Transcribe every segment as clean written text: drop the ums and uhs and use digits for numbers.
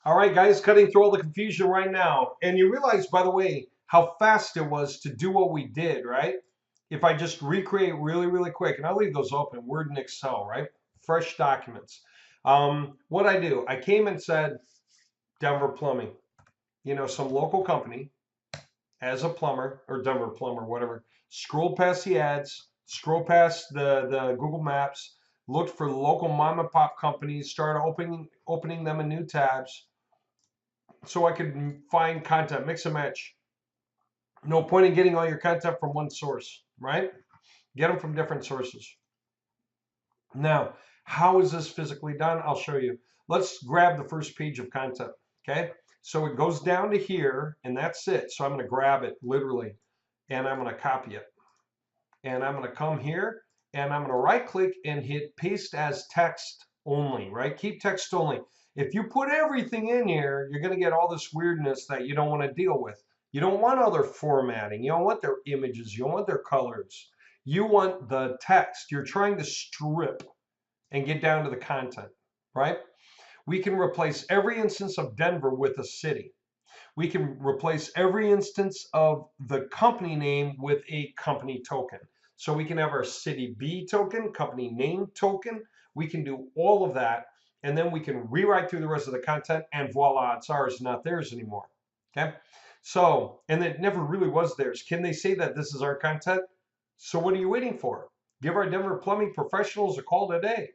All right, guys, cutting through all the confusion right now. And you realize, by the way, how fast it was to do what we did, right? If I just recreate really, really quick, and I'll leave those open, Word and Excel, right? Fresh documents. What I do, I came and said, Denver Plumbing, some local company as a plumber, or Denver Plumber, whatever. Scroll past the ads, scroll past the Google Maps, looked for local mom and pop companies, started opening them in new tabs so I could find content, mix and match. No point in getting all your content from one source, right? Get them from different sources. Now, how is this physically done? I'll show you. Let's grab the first page of content, okay? So it goes down to here, and that's it. So I'm going to grab it literally, and I'm going to copy it. And I'm going to come here, and I'm going to right-click and hit paste as text only, right? Keep text only. If you put everything in here, you're going to get all this weirdness that you don't want to deal with. You don't want other formatting. You don't want their images. You don't want their colors. You want the text. You're trying to strip and get down to the content, right? We can replace every instance of Denver with a city. We can replace every instance of the company name with a company token. So we can have our city B token, company name token. We can do all of that. And then we can rewrite through the rest of the content, and voila, it's ours, not theirs anymore. Okay. So, and it never really was theirs. Can they say that this is our content? So what are you waiting for? Give our Denver plumbing professionals a call today.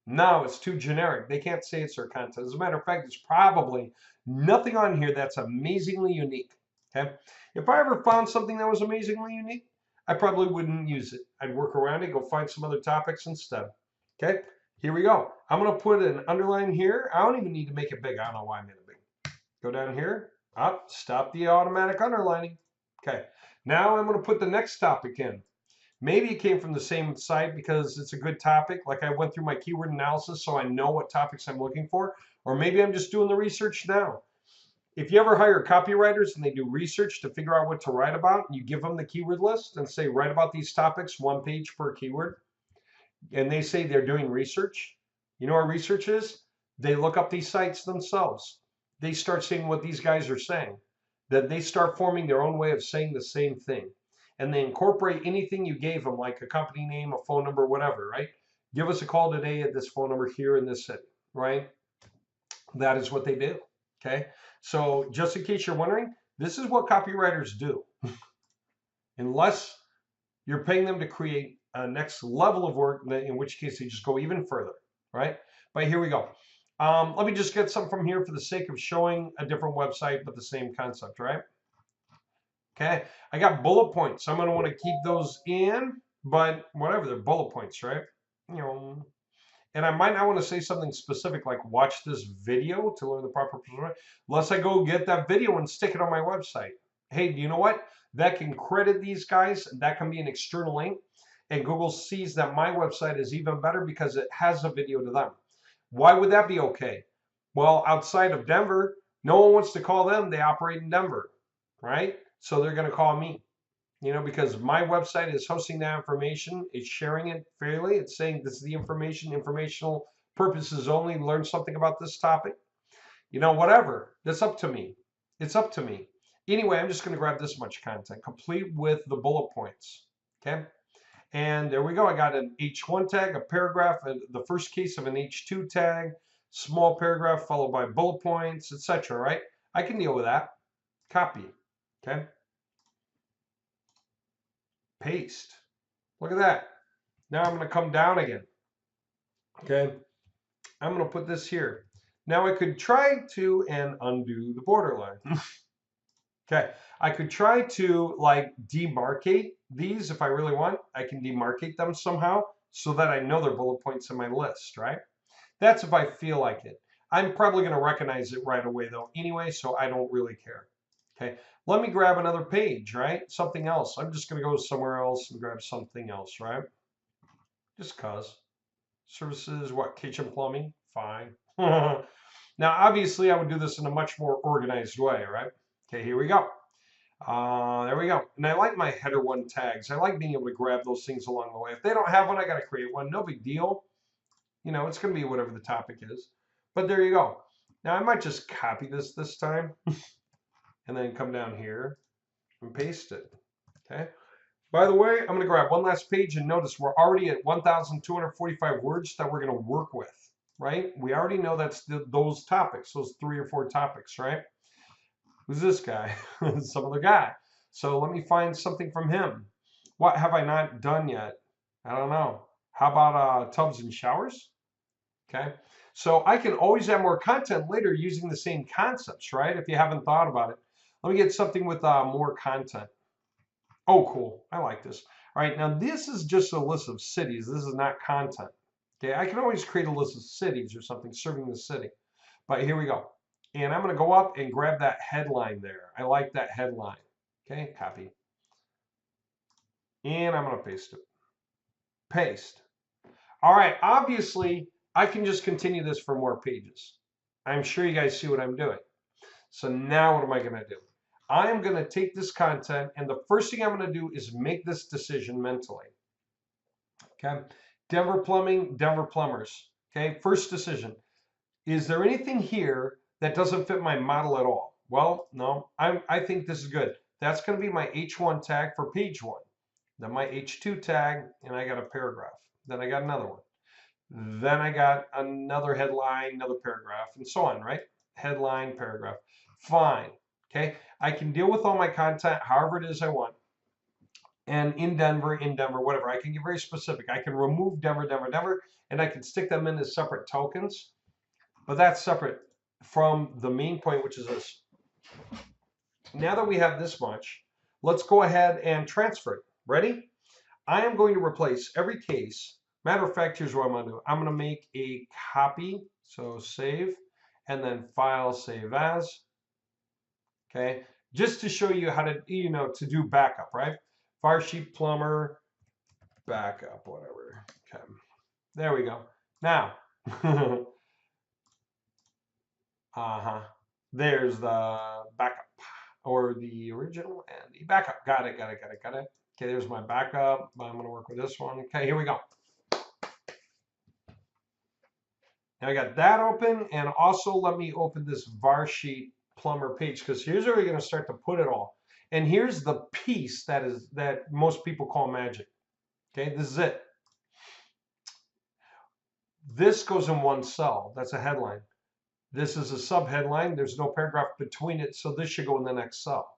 No, it's too generic. They can't say it's their content. As a matter of fact, there's probably nothing on here that's amazingly unique. Okay. If I ever found something that was amazingly unique, I probably wouldn't use it. I'd work around it, go find some other topics instead. Okay. Here we go. I'm going to put an underline here. I don't even need to make it big. I don't know why I made it big. Go down here. Up. Stop the automatic underlining. Okay. Now I'm going to put the next topic in. Maybe it came from the same site because it's a good topic. Like I went through my keyword analysis so I know what topics I'm looking for. Or maybe I'm just doing the research now. If you ever hire copywriters and they do research to figure out what to write about, you give them the keyword list and say, write about these topics, one page per keyword. And they say they're doing research. You know what research is? They look up these sites themselves. They start seeing what these guys are saying. That they start forming their own way of saying the same thing. And they incorporate anything you gave them, like a company name, a phone number, whatever, right? Give us a call today at this phone number here in this city, right? That is what they do, okay? So just in case you're wondering, this is what copywriters do. Unless you're paying them to create a next level of work, in which case they just go even further, right? But here we go. Let me just get some from here for the sake of showing a different website, but the same concept, right? Okay, I got bullet points. I'm going to want to keep those in, but whatever, they're bullet points, right? And I might not want to say something specific like watch this video to learn the proper procedure, unless I go get that video and stick it on my website. Hey, do you know what? That can credit these guys. That can be an external link. And Google sees that my website is even better because it has a video to them. Why would that be okay? Well, outside of Denver, no one wants to call them. They operate in Denver, right? So they're going to call me, because my website is hosting that information. It's sharing it fairly. It's saying this is the information, informational purposes only. Learn something about this topic. Whatever. That's up to me. It's up to me. Anyway, I'm just going to grab this much content, complete with the bullet points. Okay. And there we go. I got an H1 tag, a paragraph, the first case of an H2 tag, small paragraph followed by bullet points, etc. Right? I can deal with that. Copy. Okay. Paste. Look at that. Now I'm going to come down again. Okay. I'm going to put this here. Now I could try to and undo the borderline. Okay. I could try to like demarcate these if I really want. I can demarcate them somehow so that I know they're bullet points in my list, right? That's if I feel like it. I'm probably going to recognize it right away though anyway, so I don't really care. Okay, let me grab another page, right? Something else. I'm just going to go somewhere else and grab something else, right? Just cause. Services, what? Kitchen plumbing? Fine. Now, obviously, I would do this in a much more organized way, right? Okay, here we go. There we go. And I like my header one tags. I like being able to grab those things along the way. If they don't have one, I got to create one. No big deal. It's going to be whatever the topic is. But there you go. Now I might just copy this time and then come down here and paste it. Okay. By the way, I'm going to grab one last page and notice we're already at 1,245 words that we're going to work with, right? We already know that's those topics, those 3 or 4 topics, right? Who's this guy? Some other guy. So let me find something from him. What have I not done yet? I don't know. How about tubs and showers? Okay. So I can always add more content later using the same concepts, right? If you haven't thought about it. Let me get something with more content. Oh, cool. I like this. All right, now this is just a list of cities. This is not content. Okay, I can always create a list of cities or something serving the city. But here we go. And I'm going to go up and grab that headline there. I like that headline. Okay, copy. And I'm going to paste it. Paste. All right, obviously, I can just continue this for more pages. I'm sure you guys see what I'm doing. So now what am I going to do? I am going to take this content, and the first thing I'm going to do is make this decision mentally. Okay, Denver Plumbing, Denver Plumbers. Okay, first decision. Is there anything here that doesn't fit my model at all? Well, no, I think this is good. That's going to be my H1 tag for page 1. Then my H2 tag, and I got a paragraph. Then I got another one. Then I got another headline, another paragraph, and so on, right? Headline, paragraph. Fine. Okay, I can deal with all my content however it is I want. And in Denver, whatever. I can get very specific. I can remove Denver, Denver, and I can stick them in as separate tokens. But that's separate from the main point, which is this. Now that we have this much, let's go ahead and transfer it. Ready? I am going to replace every case. Matter of fact, here's what I'm going to do. I'm going to make a copy. So save, and then file, save as. Okay, just to show you how to, to do backup, right? Fire sheet plumber, backup, whatever. Okay, there we go. Now, there's the backup, or the original and the backup. Got it. Okay, there's my backup. I'm going to work with this one. Okay, here we go. Now I got that open, and also let me open this var sheet plumber page, because here's where we're going to start to put it all. And here's the piece that most people call magic. Okay, this is it. This goes in one cell. That's a headline. This is a subheadline. There's no paragraph between it, so this should go in the next cell.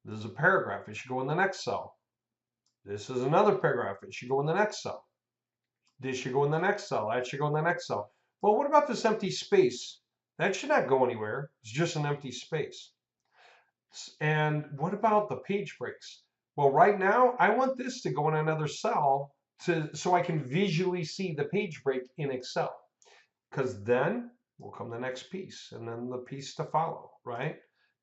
This is a paragraph. It should go in the next cell. This is another paragraph. It should go in the next cell. This should go in the next cell. That should go in the next cell. Well, what about this empty space? That should not go anywhere. It's just an empty space. And what about the page breaks? Well, right now, I want this to go in another cell so I can visually see the page break in Excel. Because then will come the next piece, and then the piece to follow, right?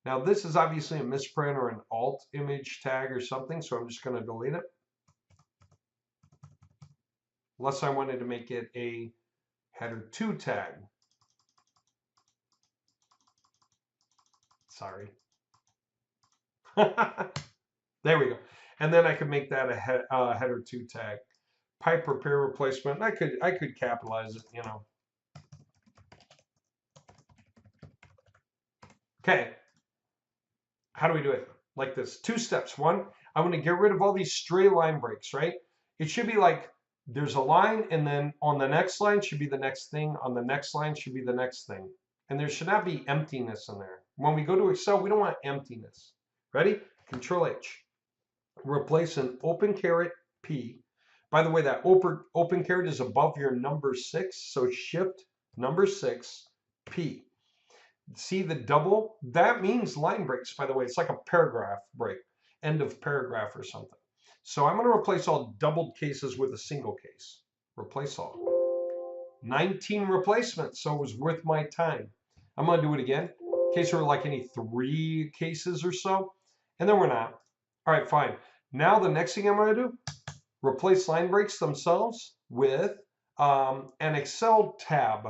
Now, this is obviously a misprint or an alt image tag or something, so I'm just going to delete it. Unless I wanted to make it a header 2 tag. Sorry. There we go. And then I could make that a header 2 tag. Pipe repair replacement. I could capitalize it, Okay. How do we do it? Like this. 2 steps. 1, I'm going to get rid of all these stray line breaks, right? It should be like there's a line, and then on the next line should be the next thing. On the next line should be the next thing. And there should not be emptiness in there. When we go to Excel, we don't want emptiness. Ready? Control H. Replace an open caret P. By the way, that open caret is above your number 6. So shift number 6 P. See the double? That means line breaks, by the way. It's like a paragraph break. End of paragraph or something. So I'm going to replace all doubled cases with a single case. Replace all. 19 replacements, so it was worth my time. I'm going to do it again in case there were like any 3 cases or so. And then we're not. All right, fine. Now the next thing I'm going to do, replace line breaks themselves with an Excel tab.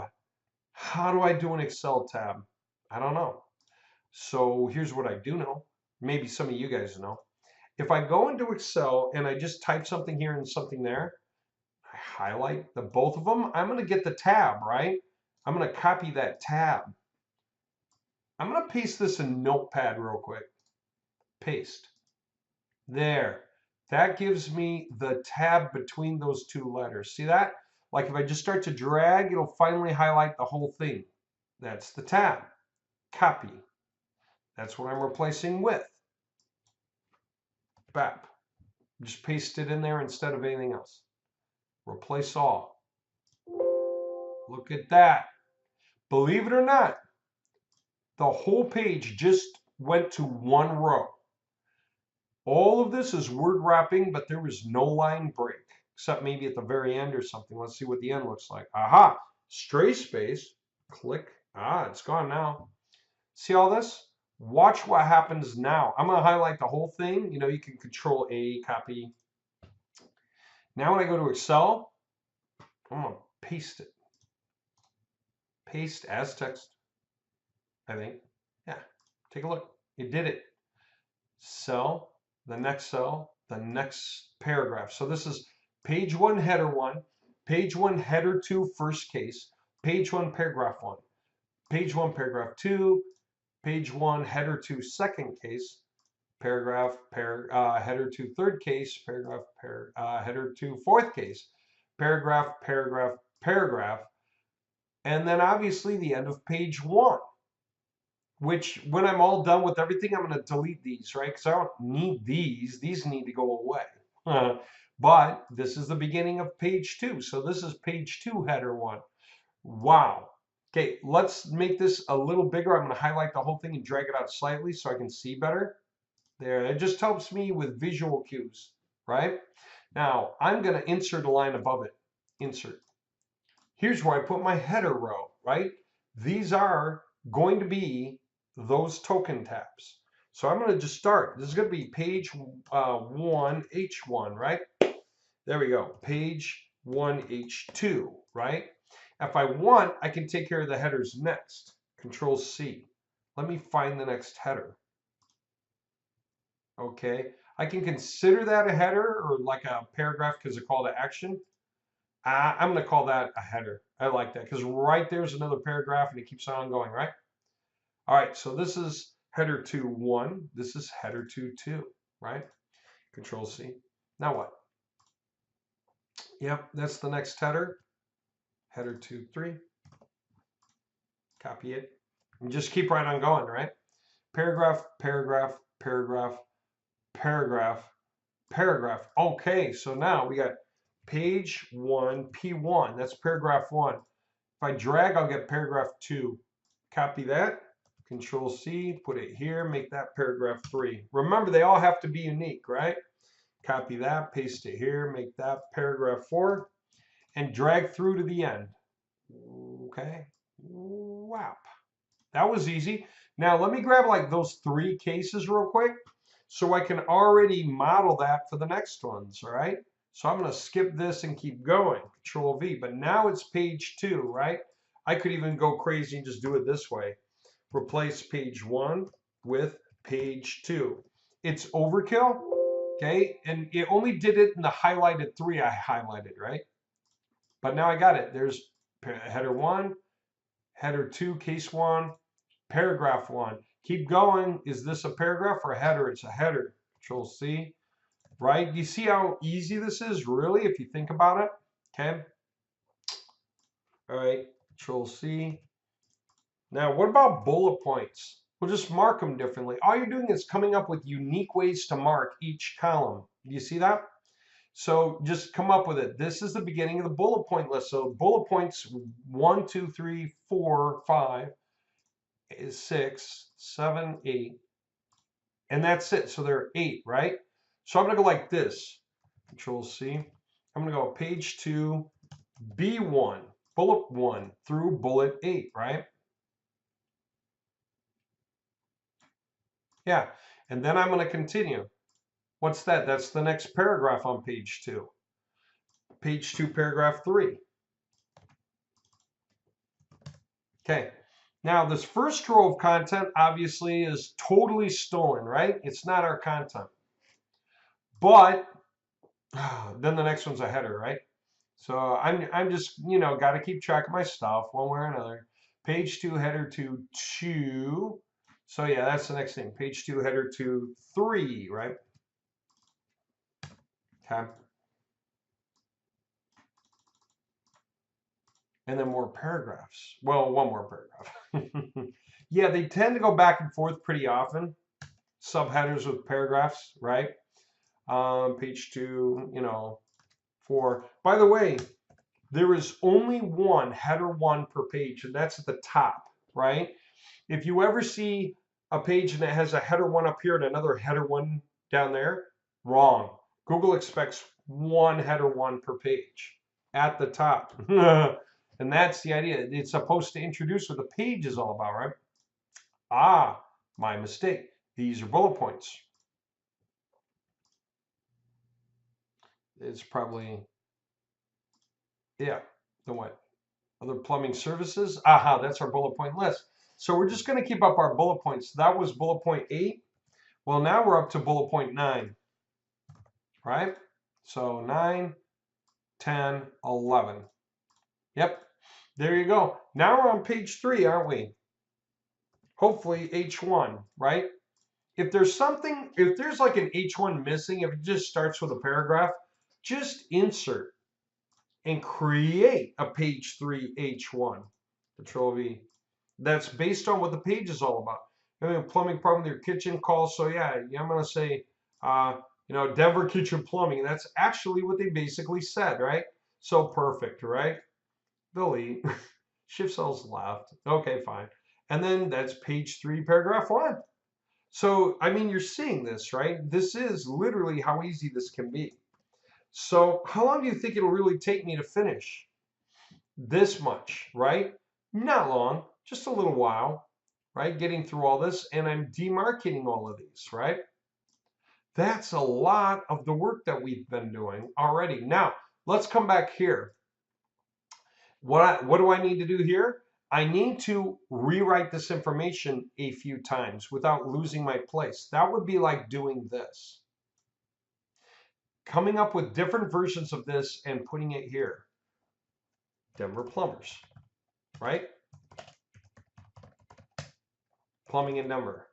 How do I do an Excel tab? I don't know. So here's what I do know. Maybe some of you guys know. If I go into Excel and I just type something here and something there, I highlight both of them, I'm going to get the tab, right? I'm going to copy that tab. I'm going to paste this in Notepad real quick. Paste. There. That gives me the tab between those two letters. See that? Like if I just start to drag, it'll finally highlight the whole thing. That's the tab. Copy. That's what I'm replacing with. BAP. Just paste it in there instead of anything else. Replace all. Look at that. Believe it or not, the whole page just went to one row. All of this is word wrapping, but there was no line break, except maybe at the very end or something. Let's see what the end looks like. Aha, stray space, click. Ah, it's gone now. See all this? Watch what happens now. I'm going to highlight the whole thing. You know, you can Control A, copy. Now when I go to Excel, I'm going to paste it. Paste as text, I think. Yeah, take a look. It did it. Cell, the next cell, the next paragraph. So this is page 1, header 1, page 1, header 2, first case, page 1, paragraph 1, page 1, paragraph 2, page 1, header 2, second case, paragraph, header 2, third case, paragraph, header 2, fourth case, paragraph, paragraph, paragraph, and then obviously the end of page 1. Which, when I'm all done with everything, I'm going to delete these, right? Because I don't need these. These need to go away. But this is the beginning of page 2. So this is page 2, header 1. Wow. Okay, let's make this a little bigger. I'm going to highlight the whole thing and drag it out slightly so I can see better. There, it just helps me with visual cues, right? Now, I'm going to insert a line above it. Insert. Here's where I put my header row, right? These are going to be those token tabs. So I'm going to just start. This is going to be page 1, H1, right? There we go. Page 1, H2, right? If I want, I can take care of the headers next. Control C. Let me find the next header. Okay. I can consider that a header or like a paragraph because it's a call to action. I'm going to call that a header. I like that because right there's another paragraph and it keeps on going, right? All right, so this is header 2, 1. This is header 2, 2, right? Control C. Now what? Yep, that's the next header. Header 2, 3. Copy it. And just keep right on going, right? Paragraph, paragraph, paragraph, paragraph, paragraph. Okay, so now we got page 1, P1. That's paragraph 1. If I drag, I'll get paragraph 2. Copy that. Control C, put it here, make that paragraph 3. Remember, they all have to be unique, right? Copy that, paste it here, make that paragraph 4, and drag through to the end. Okay, wow. That was easy. Now let me grab like those 3 cases real quick so I can already model that for the next ones, all right? So I'm going to skip this and keep going, Control V, but now it's page 2, right? I could even go crazy and just do it this way. Replace page 1 with page 2. It's overkill, okay? And it only did it in the highlighted 3 I highlighted, right? But now I got it. There's header 1, header 2, case 1, paragraph 1. Keep going. Is this a paragraph or a header? It's a header. Control C, right? You see how easy this is, really, if you think about it, okay? All right, Control C. Now, what about bullet points? We'll just mark them differently. All you're doing is coming up with unique ways to mark each column. Do you see that? So just come up with it. This is the beginning of the bullet point list. So bullet points 1, 2, 3, 4, 5, 6, 7, 8. And that's it. So there are 8, right? So I'm going to go like this. Control C. I'm going to go page 2, B1, bullet 1 through bullet 8, right? Yeah, and then I'm going to continue. What's that? That's the next paragraph on page 2. Page 2, paragraph 3. Okay, now this first row of content obviously is totally stolen, right? It's not our content. But then the next one's a header, right? So I'm just, got to keep track of my stuff one way or another. Page 2, header to 2. So yeah, that's the next thing. Page 2, header to 3, right? Okay. And then more paragraphs. Well, one more paragraph. Yeah, they tend to go back and forth pretty often. Subheaders with paragraphs, right? Page 2, 4. By the way, there is only one header 1 per page, and that's at the top, right? If you ever see a page and it has a header 1 up here and another header 1 down there, wrong. Google expects one header 1 per page at the top. And that's the idea. It's supposed to introduce what the page is all about, right? Ah, my mistake. These are bullet points. It's probably, yeah, the what? Other plumbing services. Aha, that's our bullet point list. So we're just going to keep up our bullet points. That was bullet point 8. Well, now we're up to bullet point 9, right? So 9, 10, 11. Yep, there you go. Now we're on page 3, aren't we? Hopefully H1, right? If there's like an H1 missing, if it just starts with a paragraph, just insert and create a page 3 H1. Control V. That's based on what the page is all about. Having a plumbing problem with your kitchen, call. So yeah, I'm gonna say, Denver kitchen plumbing. That's actually what they basically said, right? So perfect, right? Delete. Shift cells left. Okay, fine. And then that's page 3, paragraph 1. So, I mean, you're seeing this, right? This is literally how easy this can be. So, how long do you think it'll really take me to finish? This much, right? Not long, just a little while, right? Getting through all this, and I'm demarcating all of these, right? That's a lot of the work that we've been doing already. Now, let's come back here. What do I need to do here? I need to rewrite this information a few times without losing my place. That would be like doing this. Coming up with different versions of this and putting it here. Denver plumbers, right? Plumbing in Denver.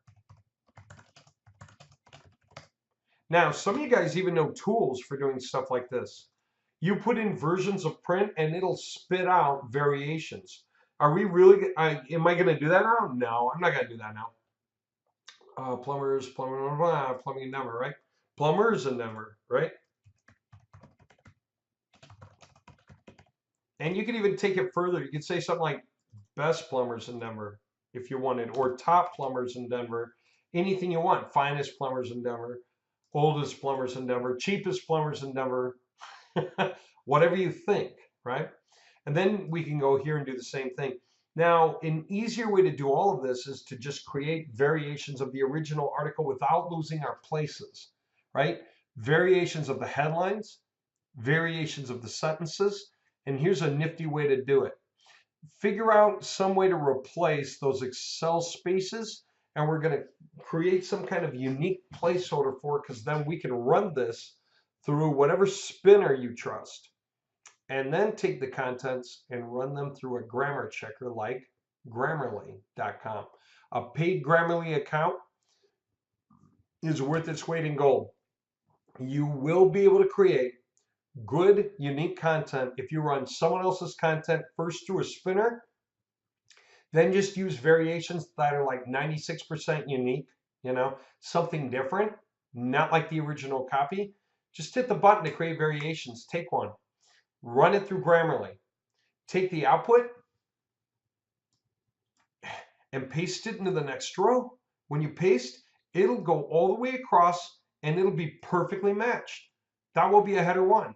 Now, some of you guys even know tools for doing stuff like this. You put in versions of print and it'll spit out variations. Are we really, am I going to do that now? No, I'm not going to do that now. Plumbing in Denver, right? Plumbers in Denver, right? And you could even take it further. You could say something like best plumbers in Denver if you wanted, or top plumbers in Denver, anything you want. Finest plumbers in Denver, oldest plumbers in Denver, cheapest plumbers in Denver, whatever you think, right? And then we can go here and do the same thing. Now, an easier way to do all of this is to just create variations of the original article without losing our places, right? Variations of the headlines, variations of the sentences, and here's a nifty way to do it. Figure out some way to replace those Excel spaces, and we're going to create some kind of unique placeholder for it, because then we can run this through whatever spinner you trust, and then take the contents and run them through a grammar checker like Grammarly.com. A paid Grammarly account is worth its weight in gold. You will be able to create good, unique content if you run someone else's content first through a spinner, then just use variations that are like 96% unique, something different, not like the original copy. Just hit the button to create variations. Take one, run it through Grammarly, take the output and paste it into the next row. When you paste, it'll go all the way across and it'll be perfectly matched. That will be a header 1.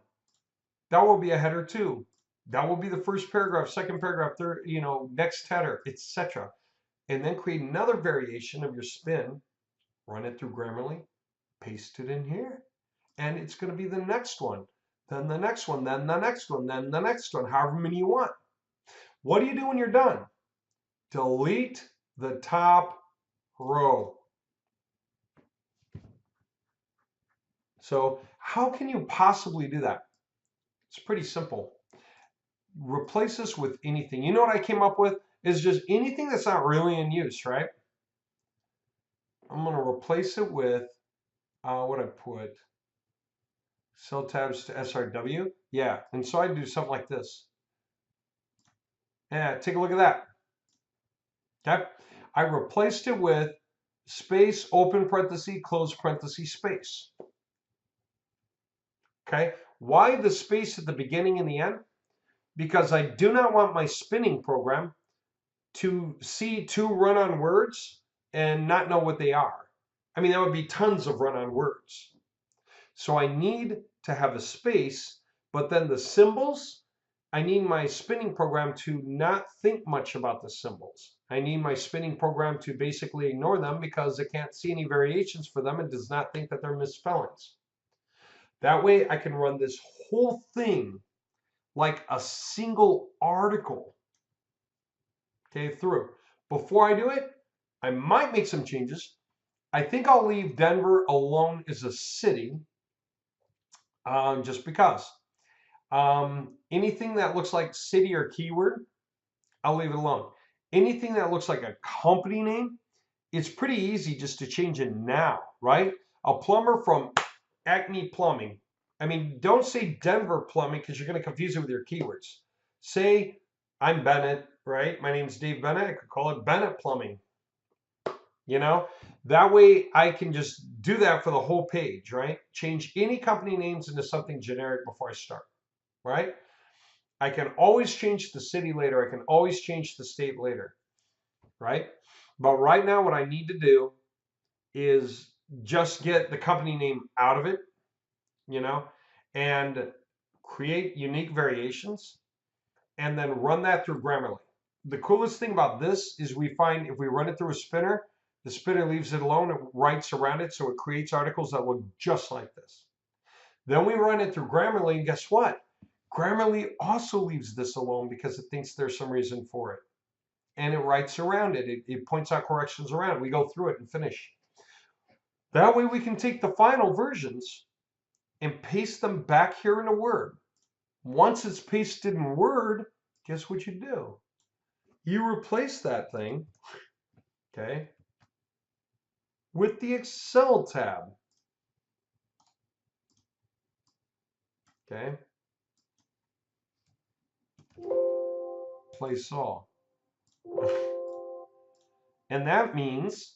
That will be a header 2. That will be the first paragraph, second paragraph, third, next header, etc. And then create another variation of your spin, run it through Grammarly, paste it in here, and it's going to be the next one, then the next one, then the next one, then the next one, however many you want. What do you do when you're done? Delete the top row. So how can you possibly do that? It's pretty simple. Replace this with anything. You know what I came up with? is just anything that's not really in use, right? I'm going to replace it with what I put. Cell tabs to SRW. Yeah, and so I do something like this. Yeah, take a look at that. Okay, I replaced it with space, open parenthesis, close parenthesis, space. Okay, why the space at the beginning and the end? Because I do not want my spinning program to see two run-on words and not know what they are. I mean, that would be tons of run-on words. So I need to have a space, but then the symbols, I need my spinning program to not think much about the symbols. I need my spinning program to basically ignore them because it can't see any variations for them and does not think that they're misspellings. That way I can run this whole thing like a single article, okay, through. Before I do it, I might make some changes. I think I'll leave Denver alone as a city, just because. Anything that looks like city or keyword, I'll leave it alone. Anything that looks like a company name, it's pretty easy just to change it now, right? A plumber from Acme Plumbing. I mean, don't say Denver Plumbing because you're going to confuse it with your keywords. Say, I'm Bennett, right? My name's Dave Bennett. I could call it Bennett Plumbing. You know, that way I can just do that for the whole page, right? Change any company names into something generic before I start, right? I can always change the city later. I can always change the state later, right? But right now what I need to do is just get the company name out of it, you know, and create unique variations and then run that through Grammarly. The coolest thing about this is we find if we run it through a spinner, the spinner leaves it alone, it writes around it, so it creates articles that look just like this. Then we run it through Grammarly, and guess what? Grammarly also leaves this alone because it thinks there's some reason for it. And it writes around it. It points out corrections around. We go through it and finish. That way we can take the final versions and paste them back here in a Word. Once it's pasted in Word, guess what you do? You replace that thing, okay, with the Excel tab. Okay. Place all. And that means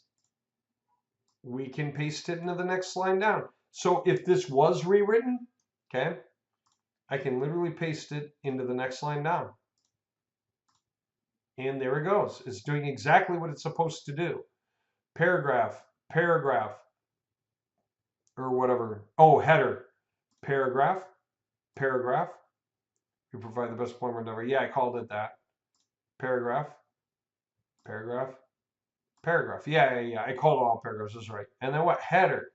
we can paste it into the next line down. So if this was rewritten, okay, I can literally paste it into the next line down. And there it goes. It's doing exactly what it's supposed to do. Paragraph, paragraph, or whatever. Oh, header, paragraph, paragraph. We provide the best appointment ever. Yeah, I called it that. Paragraph, paragraph, paragraph. Yeah. I called it all paragraphs. That's right. And then what? Header.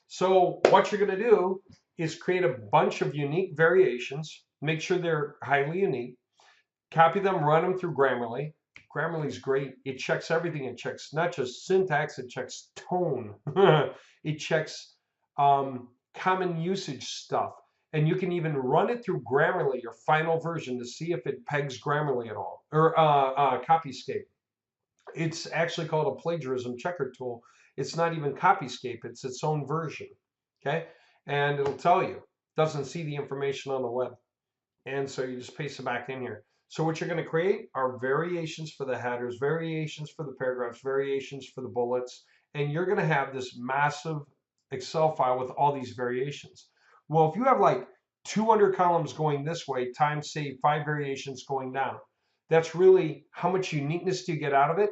So what you're going to do is create a bunch of unique variations. Make sure they're highly unique. Copy them, run them through Grammarly. Grammarly's great. It checks everything. It checks not just syntax, it checks tone. It checks common usage stuff. And you can even run it through Grammarly, your final version, to see if it pegs Grammarly at all, or Copyscape. It's actually called a plagiarism checker tool. It's not even Copyscape, it's its own version, okay? And it'll tell you, doesn't see the information on the web. And so you just paste it back in here. So what you're going to create are variations for the headers, variations for the paragraphs, variations for the bullets, and you're going to have this massive Excel file with all these variations. Well, if you have like 200 columns going this way times, say, 5 variations going down, that's really how much uniqueness do you get out of it?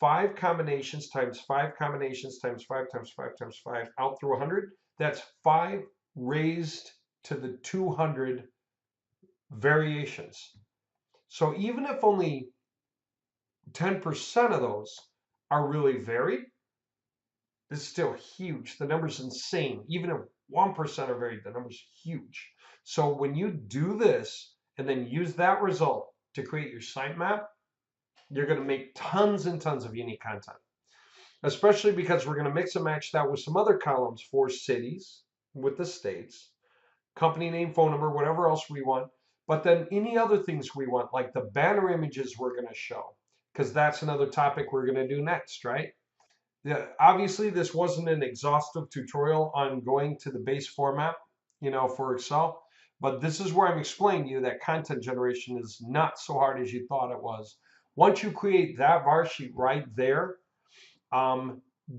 5 combinations times 5 combinations times 5 times 5 times 5 out through 100. That's 5 raised to the 200 variations. So even if only 10% of those are really varied, it's still huge. The number's insane. Even if 1% are varied, the number's huge. So when you do this and then use that result to create your sitemap, you're going to make tons and tons of unique content. Especially because we're going to mix and match that with some other columns for cities, with the states, company name, phone number, whatever else we want. But then any other things we want, like the banner images we're going to show, because that's another topic we're going to do next, right? Yeah, obviously this wasn't an exhaustive tutorial on going to the base format, for Excel, but this is where I'm explaining to you that content generation is not so hard as you thought it was. Once you create that var sheet right there,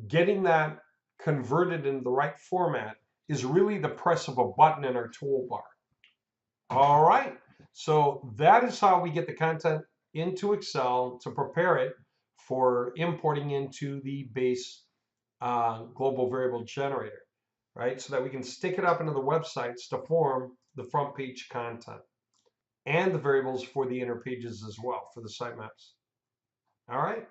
getting that converted into the right format is really the press of a button in our toolbar. All right, so that is how we get the content into Excel to prepare it for importing into the base global variable generator, right? So that we can stick it up into the websites to form the front page content and the variables for the inner pages as well for the sitemaps. All right.